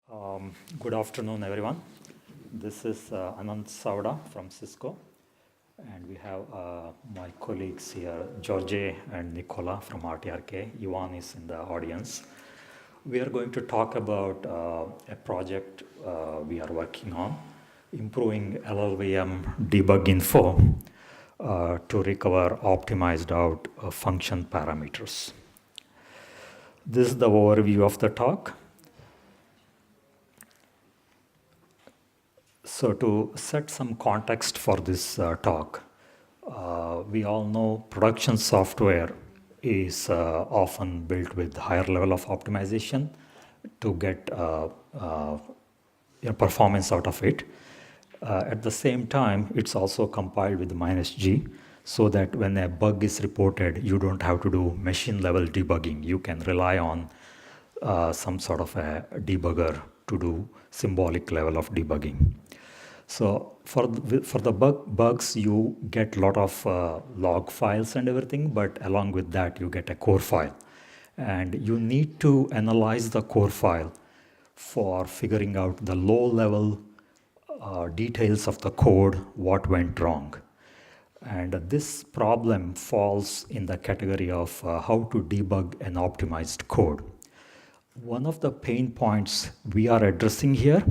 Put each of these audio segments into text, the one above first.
Good afternoon, everyone. This is Anand Savda from Cisco, and we have my colleagues here, George and Nikola from RTRK. Ivan is in the audience. We are going to talk about a project we are working on, improving LLVM debug info to recover optimized out function parameters. This is the overview of the talk. So to set some context for this talk, we all know production software is often built with higher level of optimization to get performance out of it. At the same time, it's also compiled with -G, so that when a bug is reported, you don't have to do machine level debugging. You can rely on some sort of a debugger to do symbolic level of debugging. So for the bugs, you get a lot of log files and everything, but along with that, you get a core file. And you need to analyze the core file for figuring out the low-level details of the code, what went wrong. And this problem falls in the category of how to debug an optimized code. One of the pain points we are addressing here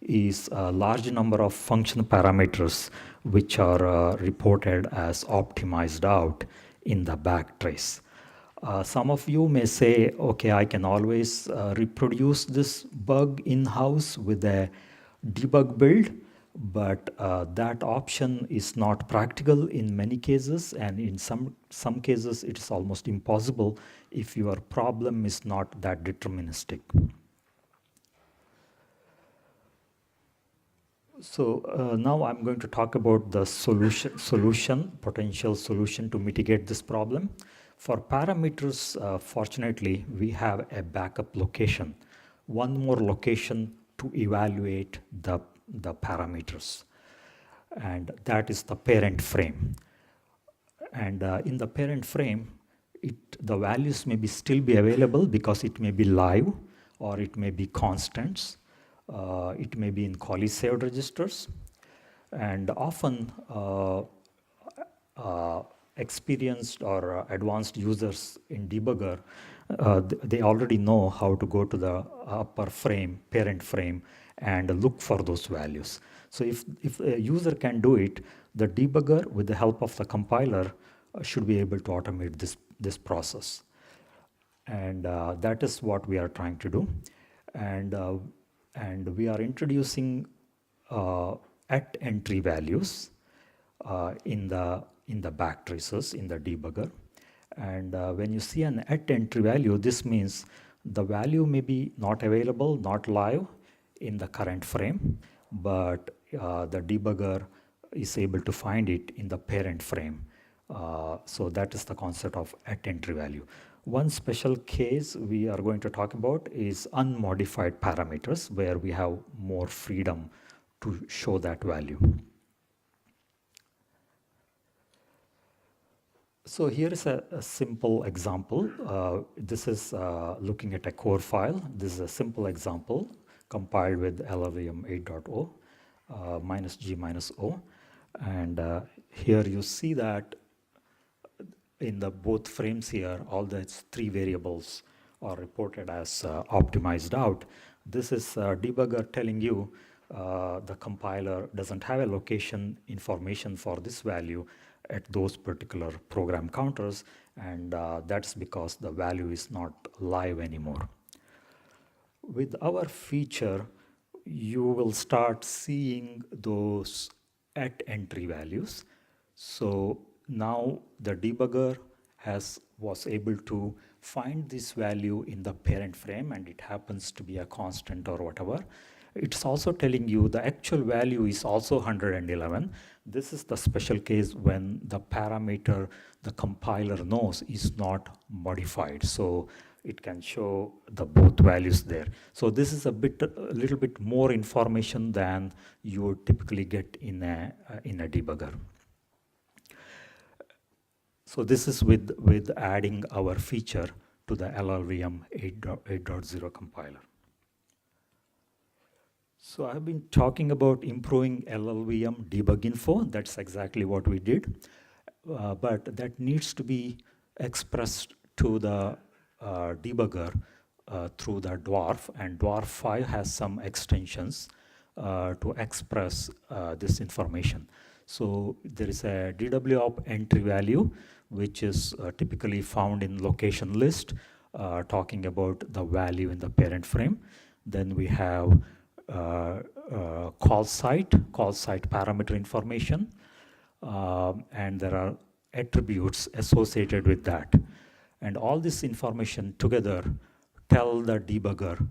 is a large number of function parameters which are reported as optimized out in the backtrace. Some of you may say, okay, I can always reproduce this bug in-house with a debug build, but that option is not practical in many cases, and in some cases it is almost impossible if your problem is not that deterministic. So now I'm going to talk about the potential solution to mitigate this problem. For parameters, fortunately, we have a backup location, one more location to evaluate the parameters, and that is the parent frame. And in the parent frame, the values may still be available because it may be live or it may be constants. It may be in callee saved registers, and often experienced or advanced users in debugger, they already know how to go to the upper frame, parent frame, and look for those values. So if a user can do it, the debugger, with the help of the compiler, should be able to automate this process. And that is what we are trying to do. And we are introducing at entry values in the backtraces in the debugger. And when you see an at entry value, this means the value may be not available, not live in the current frame, but the debugger is able to find it in the parent frame. So that is the concept of at entry value. One special case we are going to talk about is unmodified parameters, where we have more freedom to show that value. So here is a simple example. This is looking at a core file. This is a simple example compiled with LLVM 8.0, -G -O. And here you see that in the both frames here, all the three variables are reported as optimized out. This is debugger telling you the compiler doesn't have a location information for this value at those particular program counters, and that's because the value is not live anymore. With our feature, you will start seeing those at entry values. So now the debugger was able to find this value in the parent frame, and it happens to be a constant or whatever. It's also telling you the actual value is also 111. This is the special case when the parameter the compiler knows is not modified. So it can show the both values there. So this is a little bit more information than you would typically get in a debugger. So this is with adding our feature to the LLVM 8.0 compiler. So I've been talking about improving LLVM debug info. That's exactly what we did. But that needs to be expressed to the debugger through the DWARF, and DWARF 5 has some extensions to express this information. So there is a DWARF entry value, which is typically found in location list, talking about the value in the parent frame. Then we have call site parameter information, and there are attributes associated with that. And all this information together tell the debugger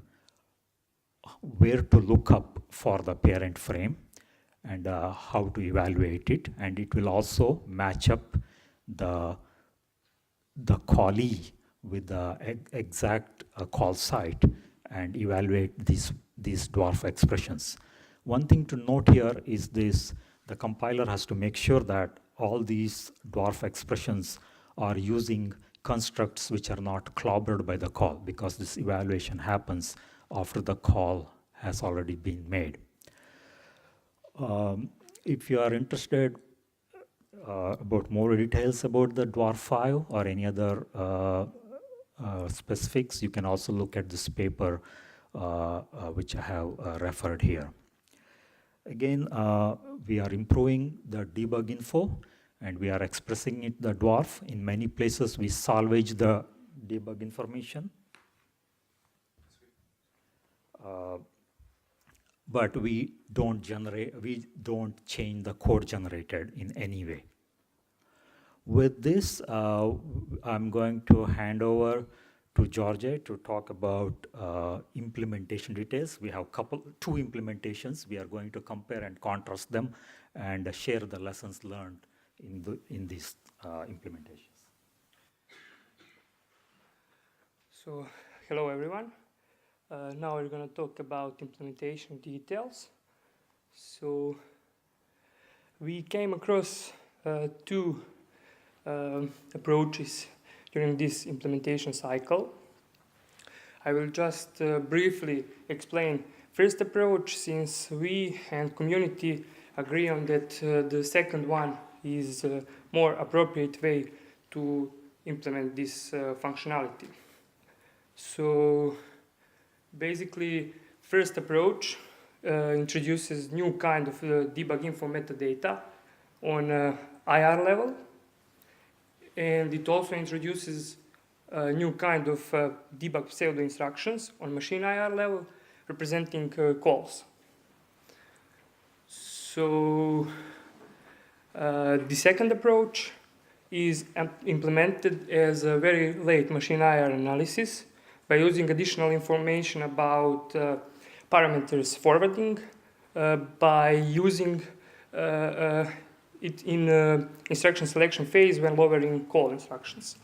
where to look up for the parent frame and how to evaluate it. And it will also match up the callee with the exact call site and evaluate these DWARF expressions. One thing to note here is this: the compiler has to make sure that all these DWARF expressions are using constructs which are not clobbered by the call, because this evaluation happens after the call has already been made. If you are interested about more details about the DWARF 5 or any other specifics, you can also look at this paper which I have referred here. Again, we are improving the debug info, and we are expressing it the DWARF. In many places, we salvage the debug information. But we don't change the code generated in any way. With this, I'm going to hand over to George to talk about implementation details. We have two implementations. We are going to compare and contrast them and share the lessons learned in these implementations. So, hello everyone. Now we're going to talk about implementation details. So, we came across two approaches during this implementation cycle. I will just briefly explain first approach, since we and community agree on that the second one is a more appropriate way to implement this functionality. So basically, first approach introduces new kind of debug info metadata on IR level, and it also introduces a new kind of debug pseudo instructions on machine IR level, representing calls. So the second approach is implemented as a very late machine IR analysis by using additional information about parameters forwarding by using it in instruction selection phase when lowering call instructions.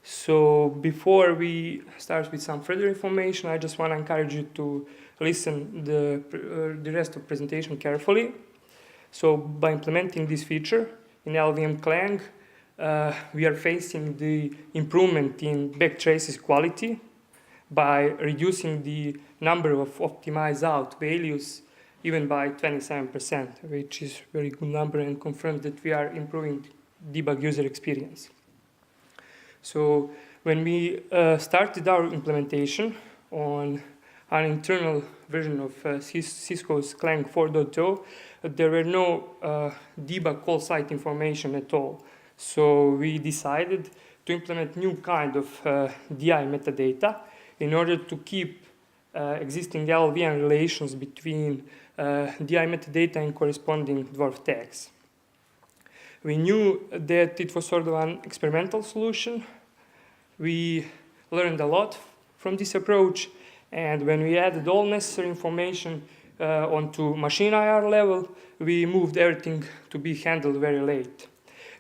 So before we start with some further information, I just want to encourage you to listen the rest of the presentation carefully. So by implementing this feature in LLVM Clang, we are facing the improvement in backtraces quality by reducing the number of optimized out values even by 27%, which is a very good number and confirms that we are improving debug user experience. So when we started our implementation on an internal version of Cisco's Clang 4.0, there were no debug call site information at all. So we decided to implement new kind of DI metadata in order to keep existing LLVM relations between DI metadata and corresponding DWARF tags. We knew that it was sort of an experimental solution. We learned a lot from this approach, and when we added all necessary information onto machine IR level, we moved everything to be handled very late.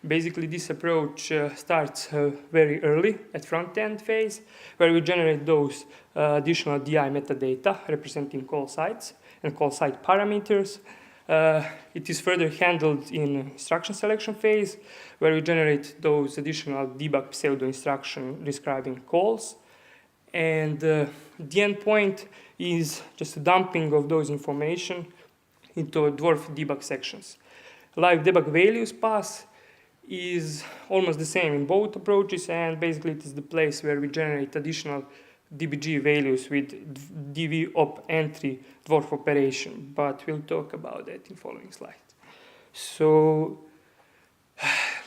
Basically, this approach starts very early at front-end phase, where we generate those additional DI metadata representing call sites and call site parameters. It is further handled in instruction selection phase, where we generate those additional debug pseudo instruction describing calls. And the endpoint is just a dumping of those information into DWARF debug sections. Live debug values pass is almost the same in both approaches, and basically it is the place where we generate additional DBG values with DVOP entry DWARF operation, but we'll talk about that in following slides. So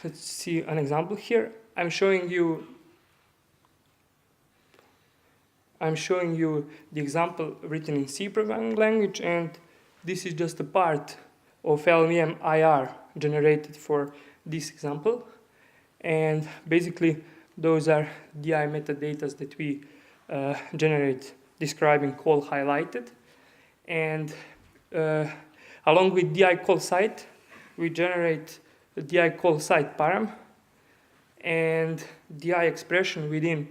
let's see an example here. I'm showing you the example written in C programming language, and this is just a part of LLVM IR generated for this example. And basically, those are DI metadata that we generate describing call highlighted. And along with DI call site, we generate the DI call site param, and DI expression within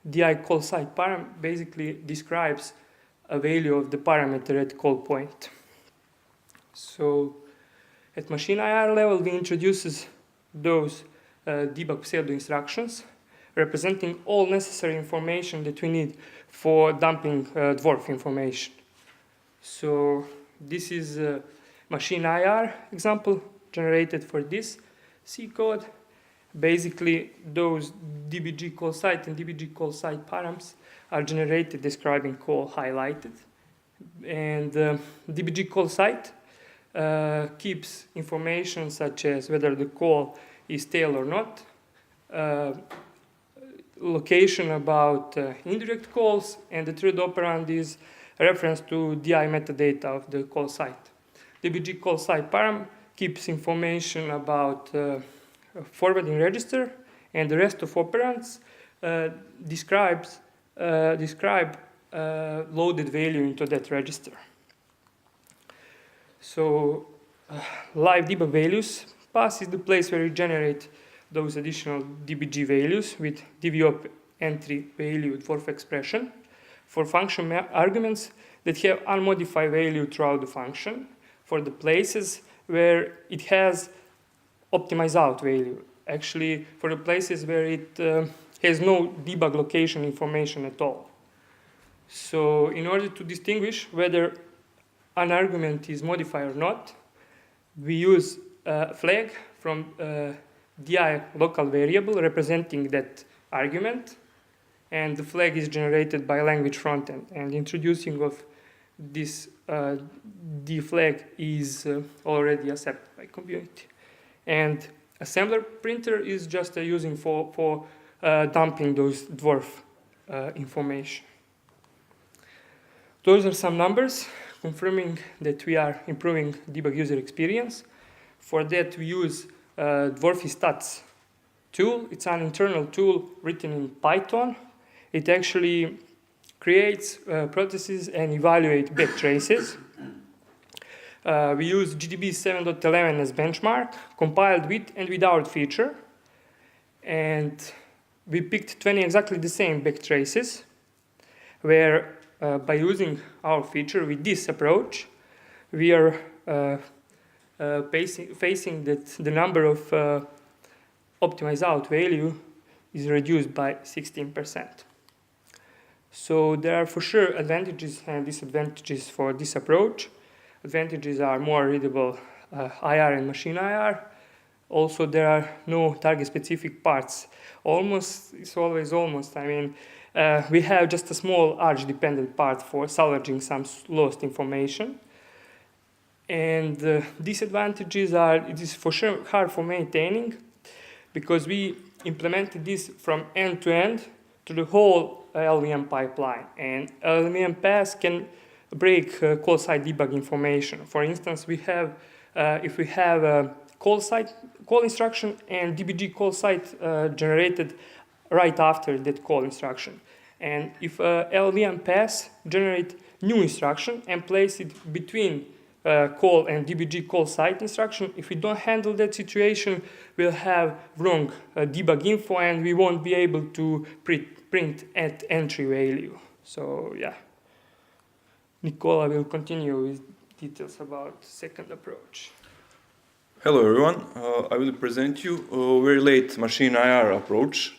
DI call site param basically describes a value of the parameter at call point. So at machine IR level, we introduces those debug pseudo instructions representing all necessary information that we need for dumping DWARF information. So this is a machine IR example generated for this C code. Basically, those DBG call site and DBG call site params are generated describing call highlighted. And DBG call site keeps information such as whether the call is tail or not, location about indirect calls, and the third operand is a reference to DI metadata of the call site. DBG call site param keeps information about forwarding register, and the rest of operands describe loaded value into that register. So live debug values pass is the place where you generate those additional DBG values with DVOP entry value DWARF expression for function arguments that have unmodified value throughout the function for the places where it has optimize out value. Actually, for the places where it has no debug location information at all. So in order to distinguish whether an argument is modified or not, we use a flag from DI local variable representing that argument, and the flag is generated by language frontend, and introducing of this D flag is already accepted by community. And assembler printer is just using for dumping those DWARF information. Those are some numbers confirming that we are improving debug user experience. For that, we use DWARF stats tool. It's an internal tool written in Python. It actually creates processes and evaluates backtraces. We use GDB 7.11 as benchmark, compiled with and without feature. And we picked 20 exactly the same backtraces, where by using our feature with this approach, we are facing that the number of optimized out value is reduced by 16%. So there are for sure advantages and disadvantages for this approach. Advantages are more readable IR and machine IR. Also, there are no target-specific parts. Almost, it's always almost. I mean, we have just a small arch-dependent part for salvaging some lost information. And disadvantages are, it is for sure hard for maintaining, because we implemented this from end to end to the whole LLVM pipeline. And LLVM pass can break call site debug information. For instance, we have, if we have a call instruction and DBG call site generated right after that call instruction. And if LLVM pass generate new instruction and place it between call and DBG call site instruction, if we don't handle that situation, we'll have wrong debug info and we won't be able to print at entry value. So yeah, Nikola will continue with details about second approach. Hello everyone, I will present you a very late machine IR approach.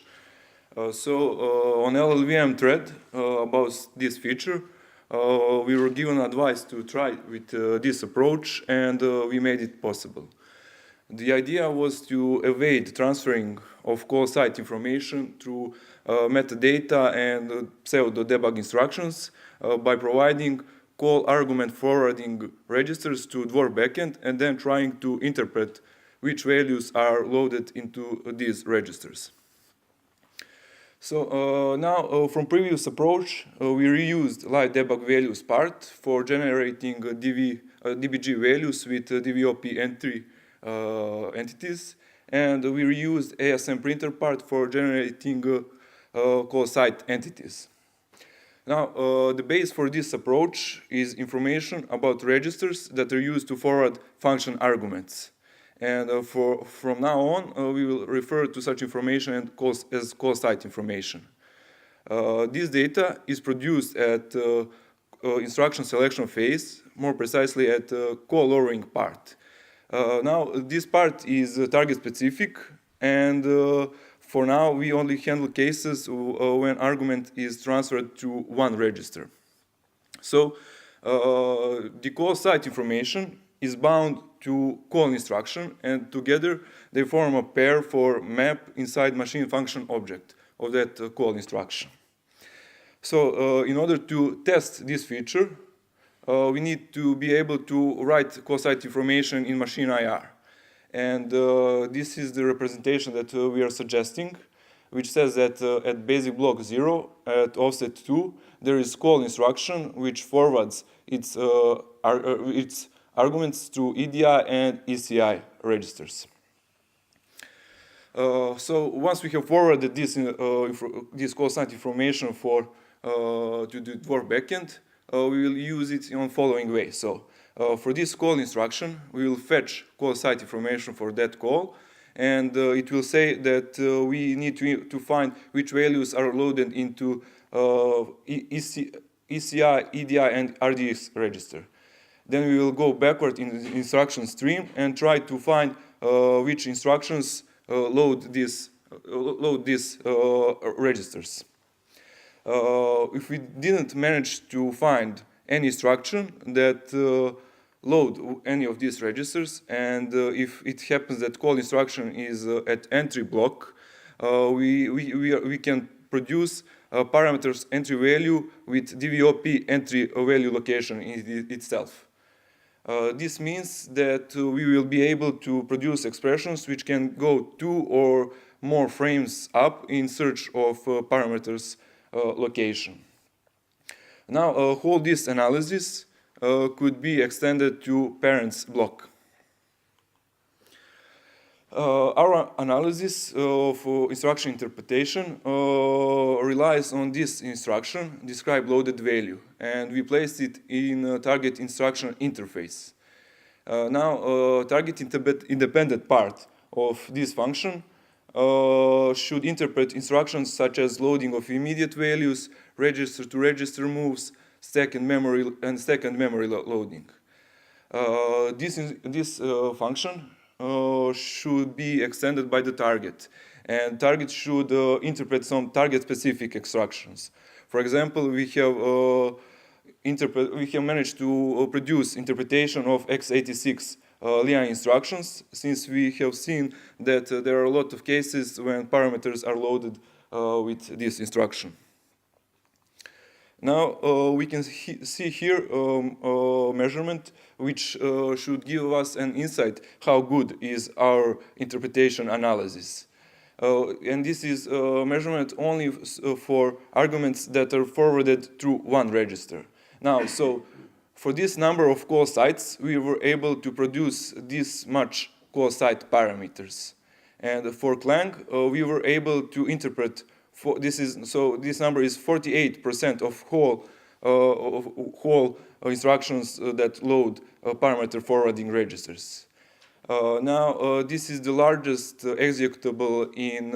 On LLVM thread about this feature, we were given advice to try with this approach, and we made it possible. The idea was to evade transferring of call site information through metadata and pseudo debug instructions by providing call argument forwarding registers to DWARF backend and then trying to interpret which values are loaded into these registers. So now from previous approach, we reused live debug values part for generating DBG values with DVOP entry entities, and we reused ASM printer part for generating call site entities. Now, the base for this approach is information about registers that are used to forward function arguments. And from now on, we will refer to such information as call site information. This data is produced at instruction selection phase, more precisely at call lowering part. Now, this part is target specific, and for now, we only handle cases when argument is transferred to one register. So, the call site information is bound to call instruction, and together they form a pair for map inside machine function object of that call instruction. So, in order to test this feature, we need to be able to write call site information in machine IR. And this is the representation that we are suggesting, which says that at basic block 0, at offset 2, there is call instruction which forwards its arguments to EDI and ECI registers. So once we have forwarded this call site information to the DWARF backend, we will use it in the following way. So for this call instruction, we will fetch call site information for that call, and it will say that we need to find which values are loaded into ECI, EDI, and RDX register. Then we will go backward in the instruction stream and try to find which instructions load these registers. If we didn't manage to find any instruction that load any of these registers, and if it happens that call instruction is at entry block, we can produce parameters entry value with DVOP entry value location in itself. This means that we will be able to produce expressions which can go 2 or more frames up in search of parameters location. Now, all this analysis could be extended to parents block. Our analysis of instruction interpretation relies on this instruction, describe loaded value, and we placed it in a target instruction interface. Now, target independent part of this function should interpret instructions such as loading of immediate values, register to register moves, stack and memory loading. This function should be extended by the target, and target should interpret some target-specific instructions. For example, we have managed to produce interpretation of x86 LIA instructions, since we have seen that there are a lot of cases when parameters are loaded with this instruction. Now we can see here a measurement which should give us an insight how good is our interpretation analysis. And this is a measurement only for arguments that are forwarded through one register. Now, so for this number of call sites, we were able to produce this much call site parameters. And for Clang, we were able to interpret. This number is 48% of whole instructions that load parameter forwarding registers. Now, this is the largest executable in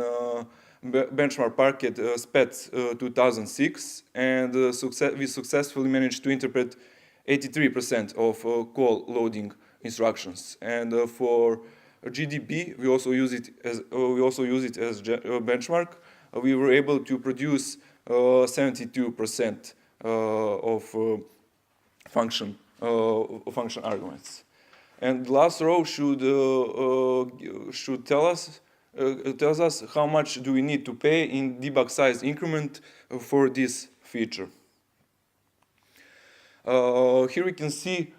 benchmark packet SPET 2006, and we successfully managed to interpret 83% of call loading instructions. And for GDB, we also use it as benchmark. we were able to produce 72% of function arguments. And the last row should tells us how much do we need to pay in debug size increment for this feature. Here we can see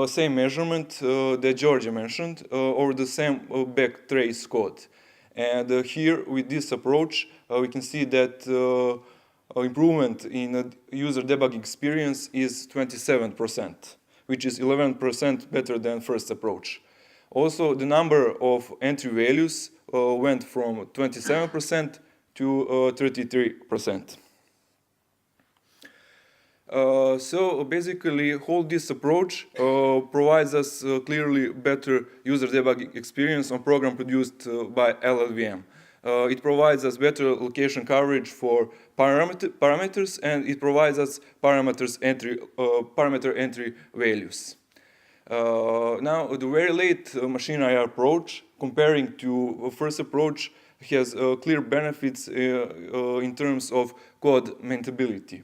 same measurement that Georgia mentioned over the same backtrace code. And here with this approach, we can see that improvement in user debugging experience is 27%, which is 11% better than first approach. Also, the number of entry values went from 27% to 33%. So basically, all this approach provides us clearly better user debugging experience on program produced by LLVM. It provides us better location coverage for parameters, and it provides us parameter entry values. Now, the very late machine IR approach, comparing to first approach, has clear benefits in terms of code maintainability.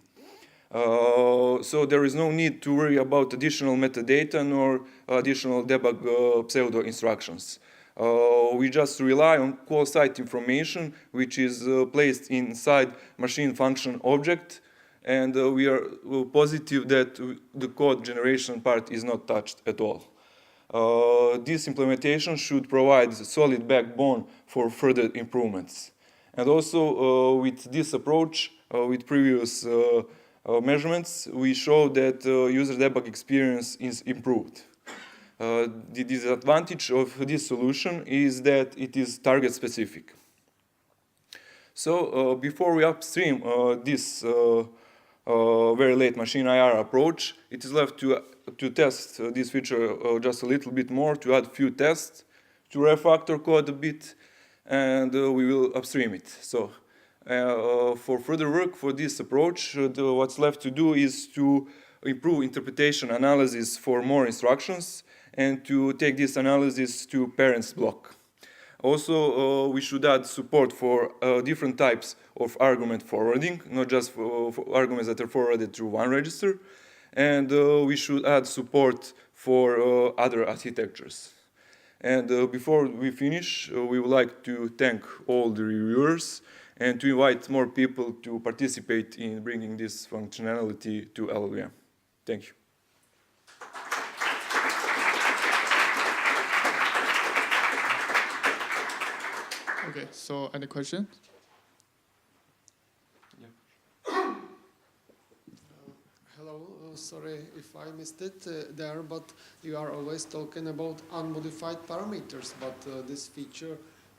So there is no need to worry about additional metadata nor additional debug pseudo instructions. We just rely on call site information, which is placed inside machine function object, and we are positive that the code generation part is not touched at all. This implementation should provide a solid backbone for further improvements. And also with this approach, with previous measurements, we show that user debug experience is improved. The disadvantage of this solution is that it is target specific. So before we upstream this very late machine IR approach, it is left to test this feature just a little bit more, to add a few tests, to refactor code a bit, and we will upstream it. So for further work for this approach, what's left to do is to improve interpretation analysis for more instructions and to take this analysis to parents block. Also, we should add support for different types of argument forwarding, not just for arguments that are forwarded through one register. And we should add support for other architectures. And before we finish, we would like to thank all the reviewers and to invite more people to participate in bringing this functionality to LLVM. Thank you. Okay, so any questions? Hello, sorry if I missed it there, but you are always talking about unmodified parameters, but this feature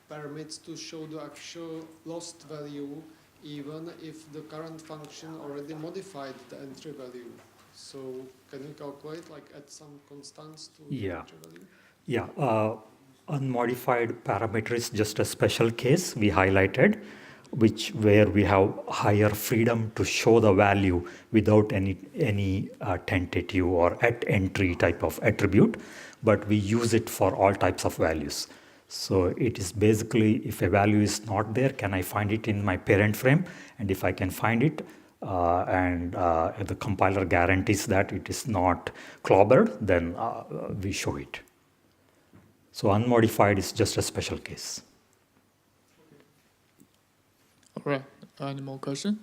permits to show the actual lost value even if the current function already modified the entry value. So can you calculate, like add some constants to the entry value? Yeah, unmodified parameter is just a special case we highlighted, where we have higher freedom to show the value without any tentative or at entry type of attribute, but we use it for all types of values. So it is basically, if a value is not there, can I find it in my parent frame? And if I can find it, and the compiler guarantees that it is not clobbered, then we show it. So unmodified is just a special case. All right, any more questions?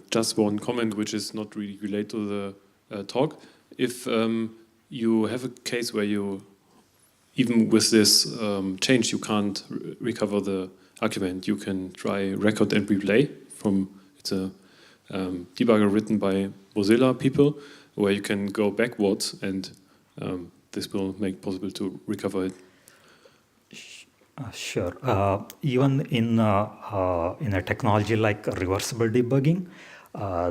Just one comment, which is not really related to the talk. If you have a case where you, even with this change, you can't recover the argument, you can try record and replay from, it's a debugger written by Mozilla people, where you can go backwards, and this will make possible to recover it. Sure. Even in a technology like reversible debugging,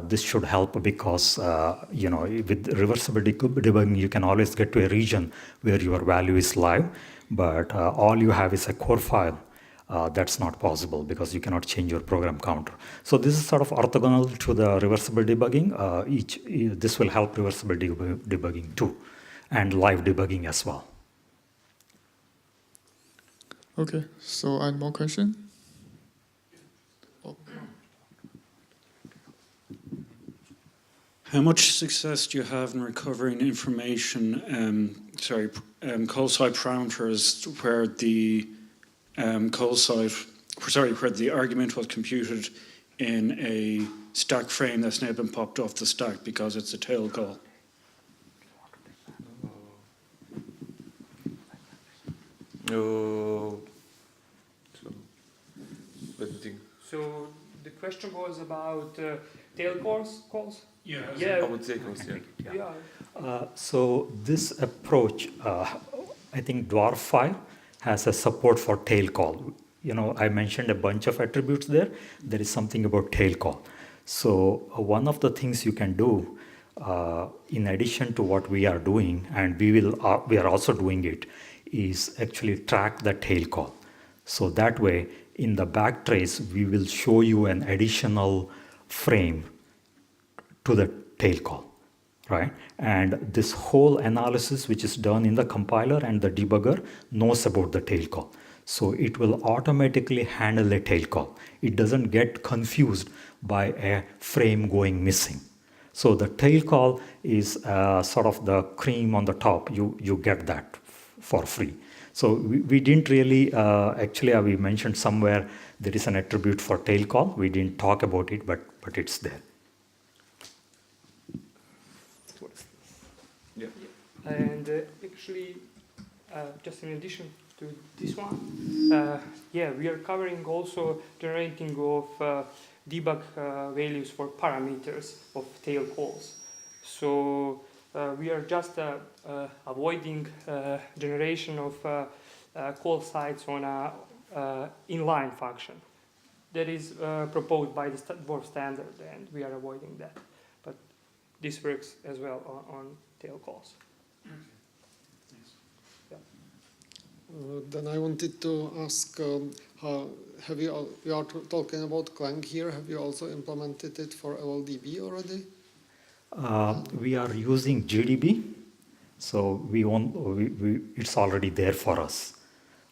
this should help because with reversible debugging you can always get to a region where your value is live, but all you have is a core file. That's not possible because you cannot change your program counter. So this is sort of orthogonal to the reversible debugging. This will help reversible debugging too. and live debugging as well. Okay, so any more question? Oh. How much success do you have in recovering information, call site parameters where the where the argument was computed in a stack frame that's now been popped off the stack because it's a tail call? Let me think. So the question was about tail calls? I Yeah. would say close, yeah. Yeah. So this approach, I think DWARF 5 has a support for tail call. You know, I mentioned a bunch of attributes there. There is something about tail call. So one of the things you can do, in addition to what we are doing, and we are also doing it, is actually track the tail call. So that way, in the backtrace, we will show you an additional frame to the tail call, right? And this whole analysis, which is done in the compiler and the debugger, knows about the tail call. So it will automatically handle a tail call. It doesn't get confused by a frame going missing. So the tail call is sort of the cream on the top. You get that for free. So we didn't really, actually we mentioned somewhere there is an attribute for tail call. We didn't talk about it, but it's there. Yeah. And actually, just in addition to this one, we are covering also generating of debug values for parameters of tail calls. So we are just avoiding generation of call sites on a inline function that is proposed by the DWARF standard, and we are avoiding that. But this works as well on tail calls. Then I wanted to ask, you are talking about Clang here. Have you also implemented it for LLDB already? We are using GDB, so it's already there for us.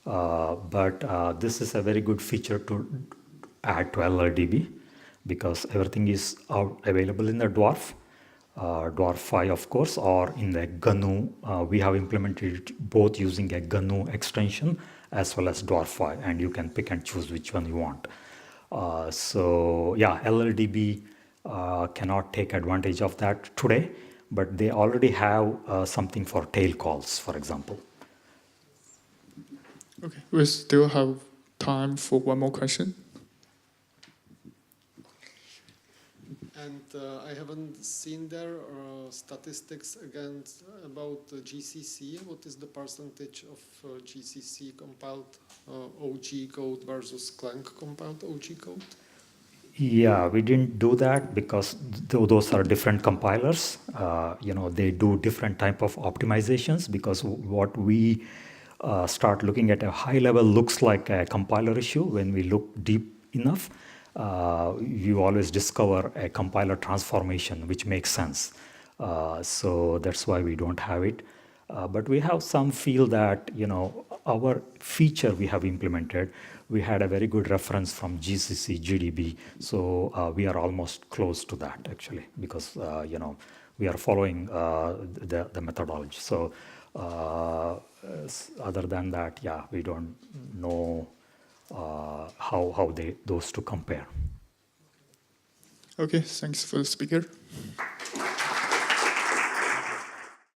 But this is a very good feature to add to LLDB because everything is available in the DWARF. DWARF 5, of course, or in the GNU. We have implemented it both using a GNU extension as well as DWARF 5, and you can pick and choose which one you want. So yeah, LLDB cannot take advantage of that today, but they already have something for tail calls, for example. Okay, we still have time for one more question. And I haven't seen there statistics against about GCC. What is the percentage of GCC compiled OG code versus Clang compiled OG code? Yeah, we didn't do that because those are different compilers. They do different type of optimizations because what we start looking at a high level looks like a compiler issue. When we look deep enough, you always discover a compiler transformation, which makes sense. So that's why we don't have it. But we have some feel that, our feature we have implemented, we had a very good reference from GCC, GDB. So we are almost close to that, actually, because, we are following the methodology. So other than that, yeah, we don't know how those two compare. Okay, thanks for the speaker.